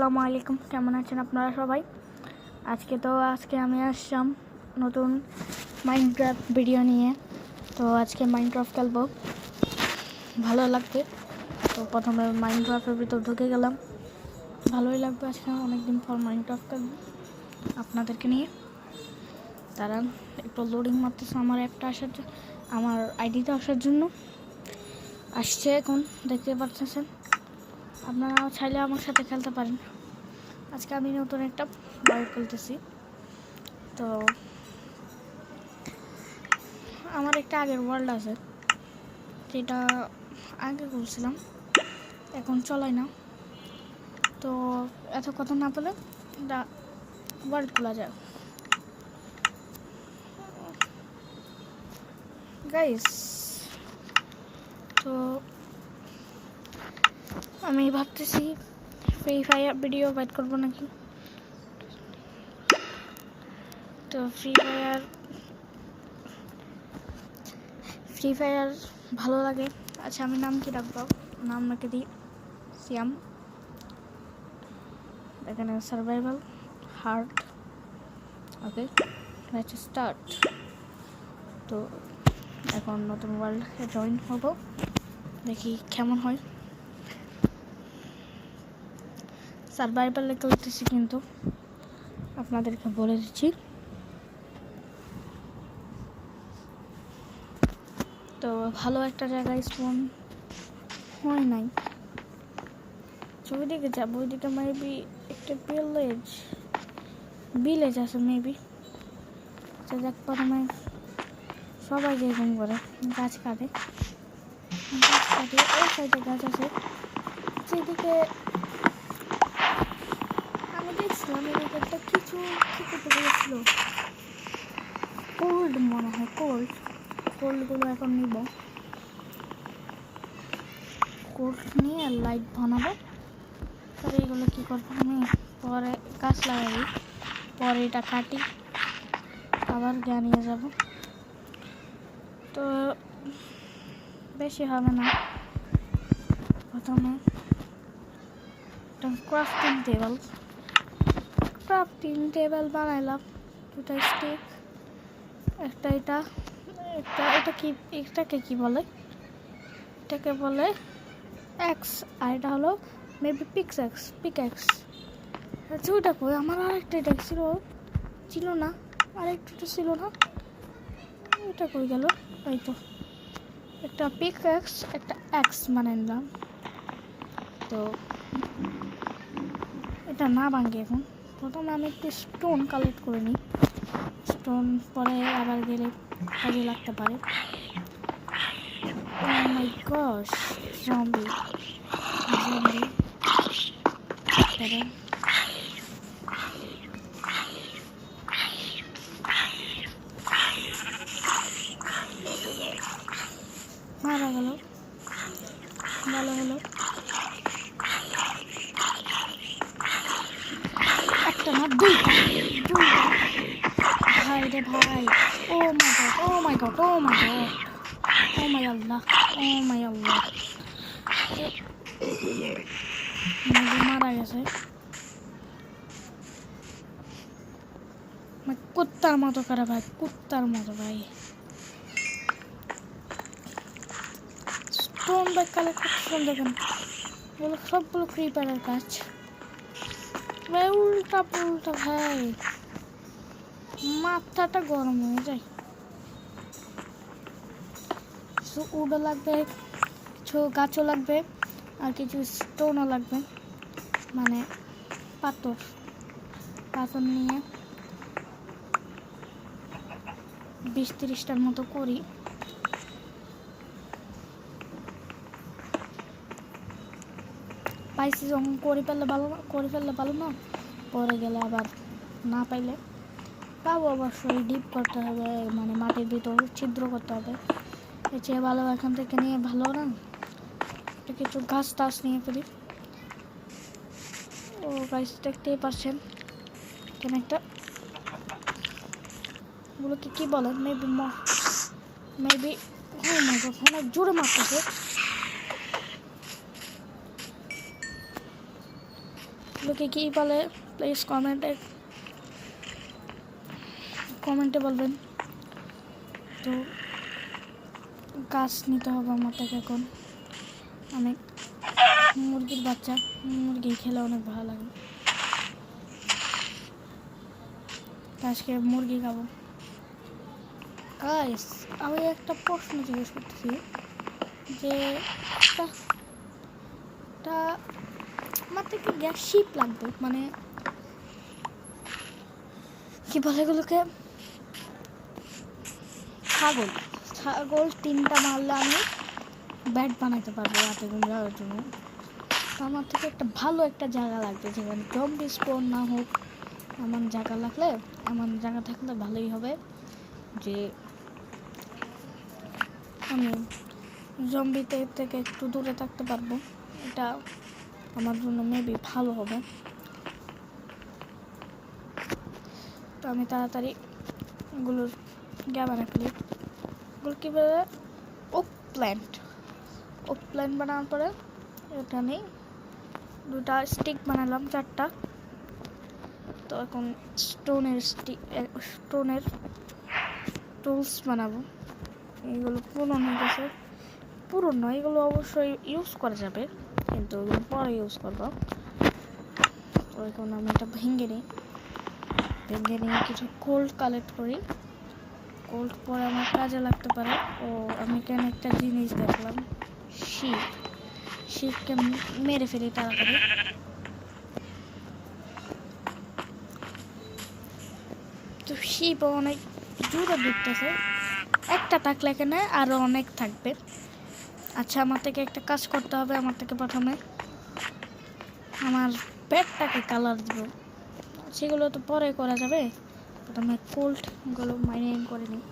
আসসালামু আলাইকুম, কেমন আছেন আপনারা সবাই? আজকে আমি আসলাম নতুন মাইনক্রাফট ভিডিও নিয়ে। তো আজকে মাইনক্রাফট খেলবো, ভালো লাগবে। তো প্রথমে মাইনক্রাফটের ভিতর ঢুকে গেলাম, ভালোই লাগবে। আজকে অনেকদিন পর মাইনক্রাফট খেলবো আপনাদেরকে নিয়ে। তারা একটু লোডিং মারতেছে আমার অ্যাপটা আসার জন্য, আমার আইডিতে আসার জন্য আসছে। এখন দেখতে পাচ্ছেন, আপনারা চাইলে আমার সাথে খেলতে পারেন। আজকে আমি নতুন একটা ওয়ার্ল্ড খেলতেছি। তো আমার একটা আগের ওয়ার্ল্ড আছে, যেটা আগে করছিলাম, এখন চলাই না। তো এত কথা না বলে ওয়ার্ল্ড খোলা যায়। গাইস, তো আমি ভাবতেছি ফ্রি ফায়ার ভিডিও বাইট করবো নাকি। তো ফ্রি ফায়ার ভালো লাগে। আচ্ছা, আমি নাম কি রাখবো? নাম রেখে দিই সিয়াম। এখানে survival hard. Okay, let's start. তো এখন নতুন ওয়ার্ল্ডে জয়েন হব, দেখি কেমন হয়। সার্ভাইভালে খেলতেছি, কিন্তু আপনাদেরকে বলে দিচ্ছি। তো ভালো একটা জায়গায় স্পন হয় নাই, ওইদিকে যাবো। ওইদিকে মেবি একটা ভিলেজ আছে মেবি। দেখ, প্রথমে সবাই যেরকম করে গাছ কাটে, ওই সাইডে গাছ আছে। সেদিকে আমি দেখছিলাম, এদিকে একটা কিছু কি করতে পেরেছিল, কোল্ড মনে হয়। কোল্ডগুলো এখন নিব, কোল্ড নিয়ে লাইট বানাবো। তবে এগুলো কী করবো আমি পরে গাছ লাগাই, পরে এটা কাটি আবার গিয়ে নিয়ে যাব। তো বেশি হবে না। প্রথমে একটা ক্রাফটিং টেবিল বানাইলাম, দুটা স্টিক, একটা এটাকে কি বলে, এটাকে বলে এক্স, আর এটা হলো মেবি পিকএক্স। আচ্ছা, ওইটা কই? আমার আরেকটা এটা ছিল না, আরেকটা ছিল না, ওইটা কই গেল? এই তো, একটা পিকএক্স, একটা এক্স বানাইলাম। তো এটা না ভাঙি এখন। প্রথমে আমি একটু স্টোন কালেক্ট করে নিই, স্টোন পরে আবার গেলে কাজে লাগতে পারে। Oh my gosh, zombie. মারা গেল, ভালো হলো। একটা না, দুইটা ভাই রে ভাই। ও মাই গড আল্লাহ, মারা গেছে। কুত্তার মতো করে ভাই, ভাই। স্টোন ব্যাগ কালেকশন দেখেন, এগুলো সবগুলো ক্রিপারের কাজ। ভাই উল্টা পুল্টা ভাই, মাথাটা গরম হয়ে যায়। কিছু উডও লাগবে, কিছু গাছও লাগবে, আর কিছু স্টোনও লাগবে, মানে পাথর নিয়ে 20-30টার মতো করি। পাইছি যখন করে ফেললে ভালো না, পরে গেলে আবার না পাইলে পাবো, অবশ্যই ডিপ করতে হবে, মানে মাটির ভিতর ছিদ্র করতে হবে। এর চেয়ে ভালো এখান থেকে নিয়ে ভালো না, কিছু গাছ নিয়ে ফেলি। ও গাছ দেখতেই পাচ্ছেন, কেন একটা ওগুলোকে কি বলে, মেবি অনেক জোরে মারতেছে। লোকে কী বলে প্লিজ কমেন্টে বলবেন। তো গাছ নিতে হবে আমার থেকে এখন। অনেক মুরগির বাচ্চা, মুরগি খেলে অনেক ভালো লাগে। আজকে মুরগি খাবো। গাইস, আমি একটা প্রশ্ন জিজ্ঞেস করতেছি যে আমার থেকে গ্যাস শিপ লাগবে, মানে কি বলে এগুলোকে, ছাগল 3টা মারলে আমি ব্যাট বানাতে পারবো রাতে ঘুম যাওয়ার জন্য। আমার থেকে একটা ভালো একটা জায়গা লাগবে যেখানে জম্বি স্পন না হোক। এমন জায়গা থাকলে ভালোই হবে, যে আমি জম্বিতে থেকে একটু দূরে থাকতে পারবো। এটা আমার জন্য মেবি ভালো হবে। তো আমি তাড়াতাড়ি এগুলোর বানাই ফেলি। এগুলো কী বলে, ওক প্ল্যান্ট বানানোর পরে এটা নিয়ে 2টা স্টিক বানালাম, 4টা। তো এখন স্টোনের টুলস বানাবো। এগুলো পুরনো হয়ে গেছে, পুরনো, এগুলো অবশ্যই ইউজ করা যাবে, কিন্তু এগুলো পরে ইউজ করবো। তো এখন আমি এটা ভেঙে নিই কিছু গোল্ড কালেক্ট করি। গোল্ড পরে আমার কাজে লাগতে পারে। ও আমি কেন একটা জিনিস দেখলাম, শিপকে মেরে ফেলি তাড়াতাড়ি। তো শিপ অনেক জোরে ঘুরতেছে, একটা থাকলে এখানে আরো অনেক থাকবে। আচ্ছা, আমার থেকে একটা কাজ করতে হবে। আমার থেকে প্রথমে আমার পেটটাকে কালার দিব, সেগুলো তো পরে করা যাবে। প্রথমে কোল্ডগুলো মাইনিং করে নিই।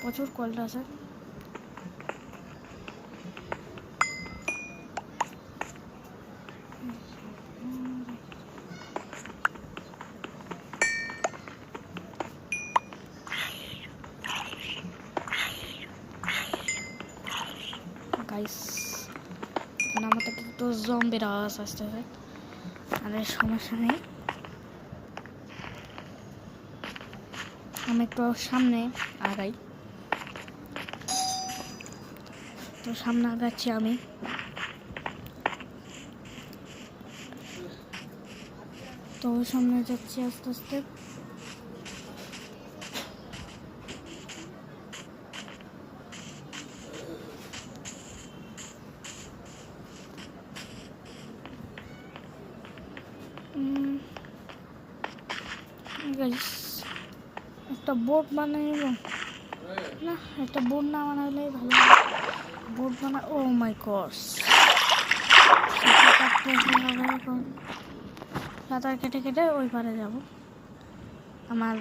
প্রচুর কোল্ড আছে। গাইস, এখন আমার থেকে একটু জম্বির আওয়াজ আসতেছে, আর সমস্যা নেই। আমি একটু সামনে আগাই। তো সামনে আগাচ্ছি আমি। তো সামনে যাচ্ছি আস্তে আস্তে। একটা বোট বানাই না, একটা বোট না বানাইলে ভালো। বোট বানা, ও মাই গড, সাঁতার কেটে কেটে ওই পারে যাব। আমার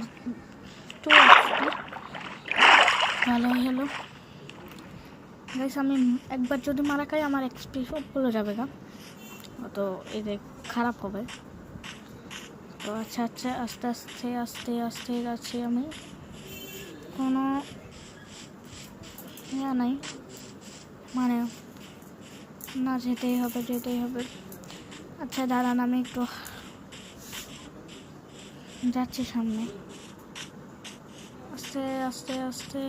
ভালোই হলো। গাইস, আমি একবার যদি মারা খাই আমার এক্সপি সব বলে যাবে গা, তো এতে খারাপ হবে। তো আচ্ছা আস্তে আস্তে আস্তে আস্তে যাচ্ছি আমি। কোনো নাই, মানে না, যেতেই হবে। আচ্ছা দাঁড়ান, আমি একটু যাচ্ছি সামনে, আস্তে আস্তে আস্তে।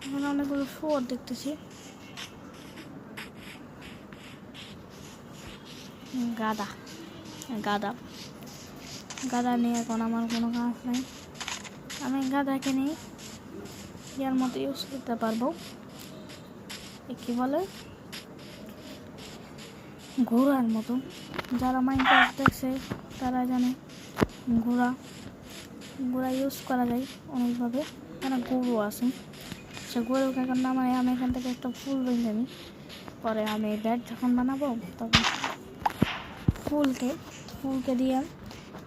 এখানে অনেকগুলো শুয়োর দেখতেছি। গাদা নিয়ে এখন আমার কোনো কাজ নাই। আমি গাদাকে নিয়ে ইয়ার মতো ইউজ করতে পারবো। কি বলে, ঘোড়ার মতো। যারা মাইনক্রাফট দেখছে তারা জানে ঘোড়া ইউজ করা যায় অনেকভাবে। এখানে গরু আছে, সে গরুকে এখন নামাই আমি এখান থেকে একটা ফুল বেঁধে নিই। পরে আমি ব্যাট যখন বানাবো তখন ফুলকে দিয়ে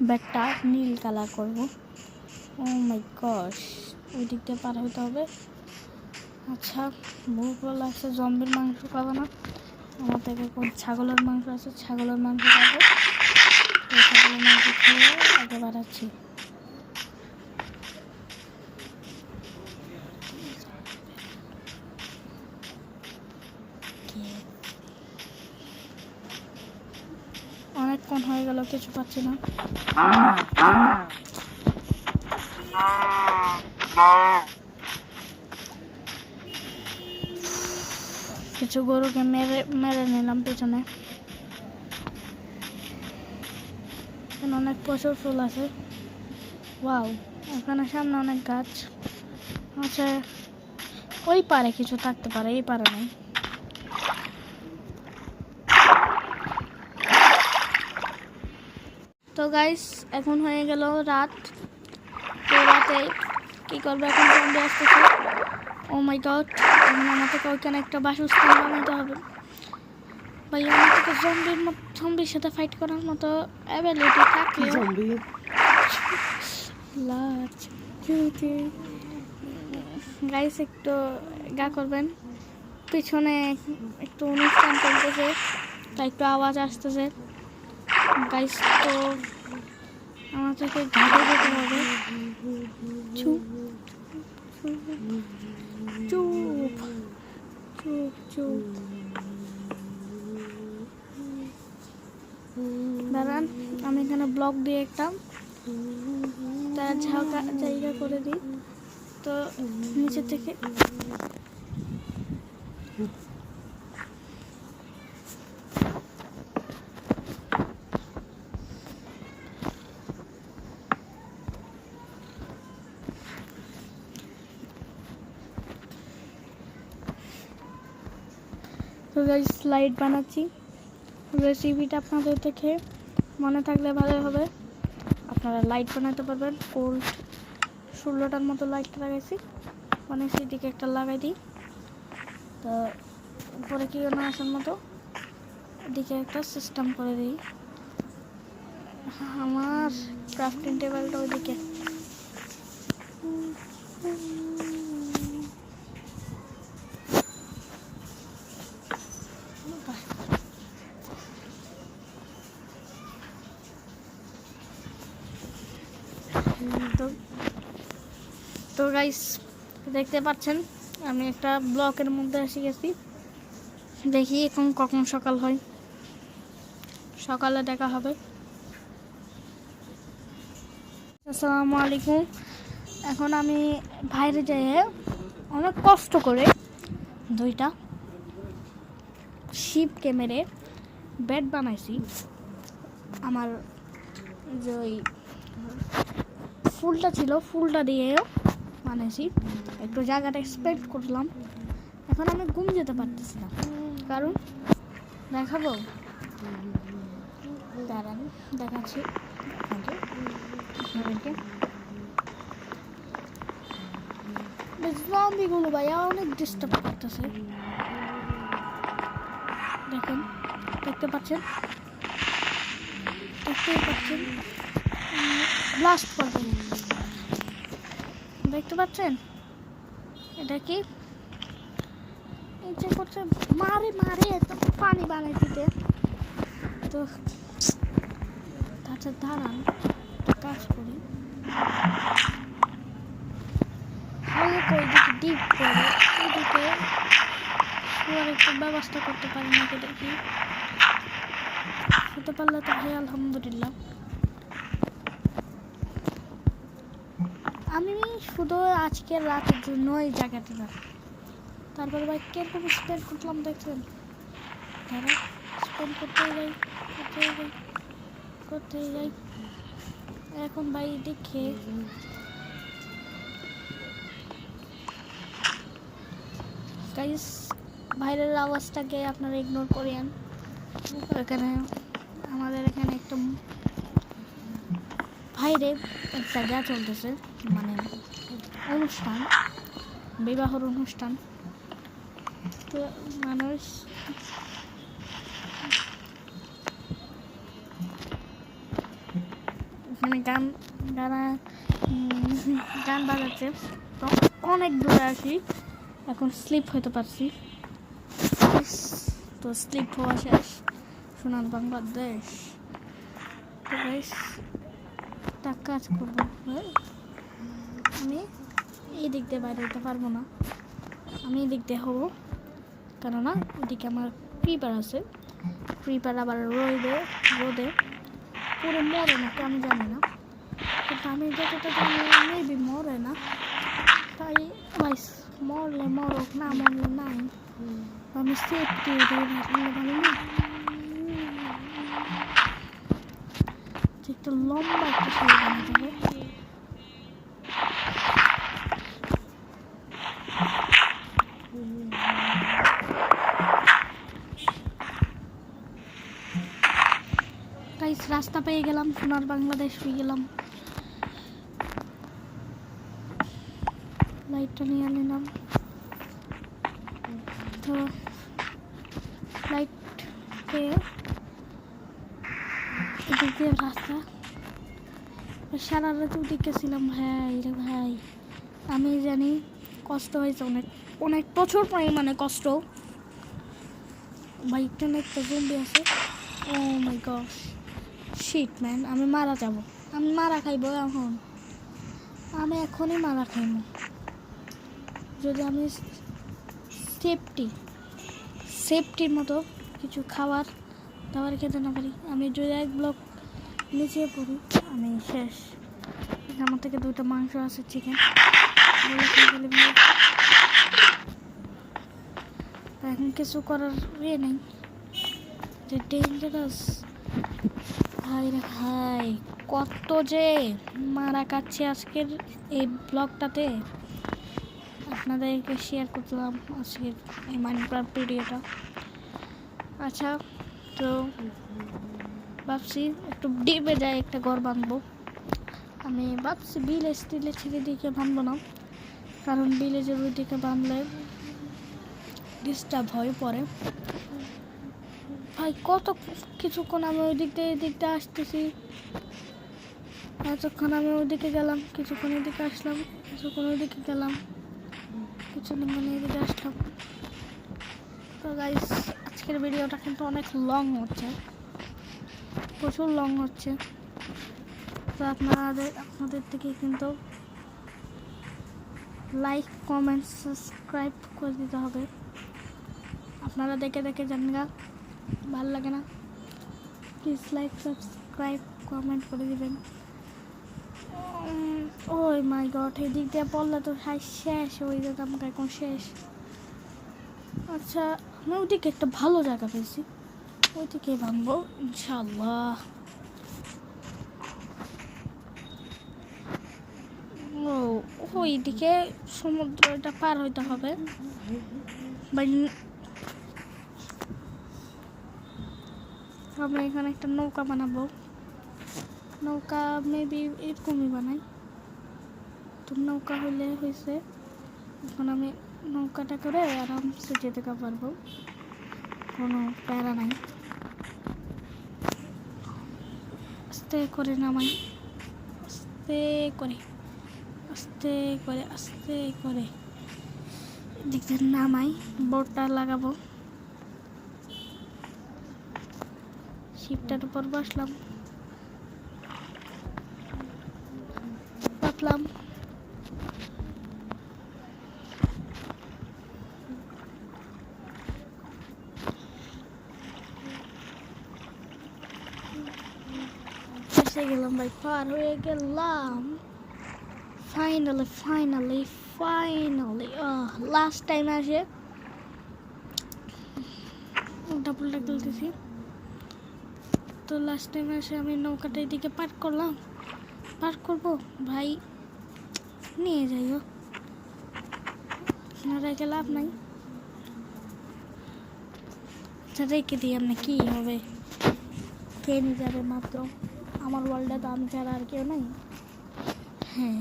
ব্যাটটা নীল কালার করবো। ও মাই গশ, ওই দিক দিয়ে পার হতে হবে। আচ্ছা, ভুল লাগছে, জম্বির মাংস খাবো না। আমার থেকে ছাগলের মাংস আছে, ছাগলের মাংস খাবো। ছাগলের মাংস খেয়ে আগে বাড়াচ্ছি। কখন হয়ে গেল কিছু পাচ্ছি না। কিছু গরুকে মেরে মেরে নিলাম পিছনে। এখানে অনেক প্রচুর ফুল আছে। ওয়াও, এখানে সামনে অনেক গাছ আছে। ওই পারে কিছু থাকতে পারে, এই পারে নাই। তো গাইস এখন হয়ে গেল রাত। তো রাতে কি করবো এখন? জম্বি আসতেছে। ও মাই গড, এখন আমাকে ওইখানে একটা বাসস্থান বানাতে হবে। ভাই আমার তো জম্বির সাথে ফাইট করার মতো অ্যাবিলিটি থাকলে গাইস একটু গা করবেন, পিছনে একটু অনুষ্ঠান চলতেছে তাই একটু আওয়াজ আসতেছে। গাইস তো আমাদেরকে ঘাটে যেতে হবে। চুপ চুপ চুপ চুপ দাঁড়ান, আমি এখানে ব্লক দিয়ে একটা ঝাঁকা জায়গা করে দিই। তো নিচে থেকে স্লাইড বানাচ্ছি। রেসিপিটা আপনাদের দেখে মনে থাকলে ভালো হবে। আপনারা লাইট বানাতে পারবেন। কোল্ড 16টার মতো লাইট লাগাইছি, মানে সেদিকে একটা লাগাই দিই। তো উপরে কি না আসার মতো এদিকে একটা সিস্টেম করে দিই। আমার ক্রাফটিং টেবিলটা ওইদিকে। তো গাইস দেখতে পাচ্ছেন আমি একটা ব্লকের মধ্যে এসে গেছি। দেখি এখন কখন সকাল হয়, সকালে দেখা হবে। আসসালামু আলাইকুম। এখন আমি বাইরে যেয়ে অনেক কষ্ট করে দুইটা শিপকে মেরে বেড বানাইছি। আমার যে ওই ফুলটা ছিল, ফুলটা দিয়ে বানাইছি। একটু জায়গাটা এক্সপেক্ট করলাম। এখন আমি ঘুম যেতে পারতেছি না, কারণ দেখাবো, দাঁড়ান দেখাচ্ছি আপনাদেরকে। জম্বিগুলো ভাইয়া অনেক ডিস্টার্ব করতেছে। দেখেন, দেখতে পাচ্ছেন, দেখতেই পাচ্ছেন ব্লাস্ট করবেন, দেখতে পাচ্ছেন। এটা কি ইচ্ছে করছে মারে মারে তো পানি বানাই দিতে। তো আচ্ছা দাঁড়ান কাজ করি। ওইদিকে ডিপ করে ওইদিকে একটু ব্যবস্থা করতে পারি নাকি দেখি। হতে পারলে তো ভাই আলহামদুলিল্লাহ। আমি শুধু আজকের রাতের জন্য এই জায়গাটা না, তারপরে ভাই কিরকম স্পেন্ড করলাম দেখছেন। তারা স্পেন্ড করতে যাই। এখন ভাই দেখে গাইস বাইরের আওয়াজটাকে আপনারা ইগনোর করেন। এখানে আমাদের এখানে একটা বাইরে একটা যা চলতেছে, মানে অনুষ্ঠান, বিবাহর অনুষ্ঠান। তো মানুষ এখানে গান বাজাচ্ছে। তো অনেক দূরে আসি, এখন স্লিপ হতে পারছি। তো স্লিপ হওয়া শেষ। সোনার বাংলাদেশ। তো গাইস একটা কাজ করবো, আমি এই দিক দিয়ে বাইরে যেতে পারবো না, আমি এই দিক দিয়ে হবো, কেননা ওইদিকে আমার ক্রিপার আছে। ক্রিপার আবার রোদে পুরো মরে না, আমি জানি না, কিন্তু আমি যতটা জানি মেবি মরে না। তাই ভাই মরলে মরক, না মরলে নাই, আমি সেফটি ভালো না। একটা লম্বা একটা সিঁড়ি বানাতে হবে। গাইস রাস্তা পেয়ে গেলাম, সোনার বাংলাদেশ পেয়ে গেলাম। লাইটটা নিয়ে নিলাম, তো লাইট পেয়ে এদিক দিয়ে রাস্তা। সারা রাত ওদিকে ছিলাম ভাই রে ভাই, আমি জানি কষ্ট হয়েছে অনেক, অনেক প্রচুর পরিমাণে কষ্ট। বাইকটা একটা জম্বি আছে, ও মাই গড শিট ম্যান, আমি মারা যাব, আমি মারা খাইব এখন, আমি এখনই মারা খাইব যদি আমি সেফটির মতো কিছু খাবার খেতে না পারি। আমি যদি এক ব্লক নিচে পড়ি আমি শেষ। আমার থেকে 2টা মাংস আছে, চিকেন, এখন কিছু করার নেই, যে ডেঞ্জারাস ভাই রে ভাই, কত যে মারা কাটছে আজকের এই ব্লগটাতে। আপনাদেরকে শেয়ার করলাম আজকের এই মাইনক্রাফট ভিডিওটা। আচ্ছা, তো ভাবছি একটু ডিপে যাই, একটা ঘর বাঁধবো। আমি ভাবছি ভিলেজ টিলেজ দিকে বাঁধবো না, কারণ ভিলেজের ওই দিকে বাঁধলে ডিস্টার্ব হয়ে পড়ে ভাই। কত কিছুক্ষণ আমি ওই দিক দিয়ে আসতেছি, এতক্ষণ আমি ওইদিকে গেলাম, কিছুক্ষণ এদিকে আসলাম, কিছুক্ষণ ওইদিকে গেলাম, কিছুদিন এদিকে আসলাম। তো গাইস আজকের ভিডিওটা কিন্তু অনেক লং হচ্ছে, প্রচুর লং হচ্ছে। তো আপনাদের থেকে কিন্তু লাইক কমেন্ট সাবস্ক্রাইব করে দিতে হবে। আপনারা দেখে জানেন গা, ভালো লাগে না? প্লিজ লাইক সাবস্ক্রাইব কমেন্ট করে দিবেন। ওই মাই গড, এই দিক দিয়ে পড়লে তো শেষ হয়ে যেত, আমাকে এখন শেষ। আচ্ছা, আমি ওইদিকে একটা ভালো জায়গা পেয়েছি, ওইদিকে ভাঙবো ইনশাল্লাহ। ও ওইদিকে সমুদ্রটা পার হইতে হবে, আমরা এখানে একটা নৌকা বানাবো। নৌকা মেবি এরকমই বানাই, তো নৌকা হলে হয়েছে। এখন আমি নৌকাটা করে আরামসে যেতে পারবো, কোনো প্যারা নাই। আস্তে করে নামাই, আস্তে করে আস্তে করে আস্তে করে দেখতে নামাই। বোর্ডটা লাগাবো, শিপটার উপর বসলাম, পাতলাম, এসে গেলাম ভাই, পার হয়ে গেলাম ফাইনালি। লাস্ট টাইম আসে উল্টা পুল্টা খেলতেছি, তো লাস্ট টাইম এসে আমি নৌকাটা এদিকে পার করবো ভাই, নিয়ে যাইও না, রেখে লাভ নাই। আচ্ছা রেখে দিই, আপনি কি হবে, কে নিয়ে যাবে মাত্র, আমার ওয়ার্ল্ডে তো আমি ছাড়া আর কেউ নাই। হ্যাঁ,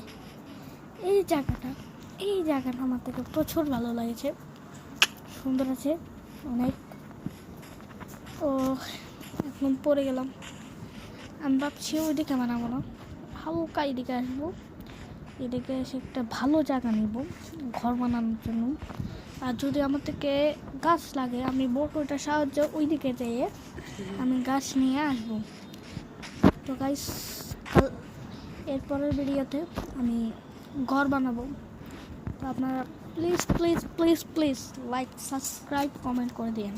এই জায়গাটা আমার থেকে প্রচুর ভালো লাগছে, সুন্দর আছে অনেক। ও একদম পড়ে গেলাম, আমি ভাবছি ওইদিকে বানাবো না, হালকা এদিকে আসবো, এদিকে এসে একটা ভালো জায়গা নেব ঘর বানানোর জন্য। আর যদি আমার থেকে গাছ লাগে, আমি বোটটার সাহায্যে ওইদিকে যেয়ে আমি গাছ নিয়ে আসবো। তো গাইস এরপরের ভিডিওতে আমি ঘর বানাবো, তো আপনারা প্লিজ লাইক সাবস্ক্রাইব কমেন্ট করে দিন।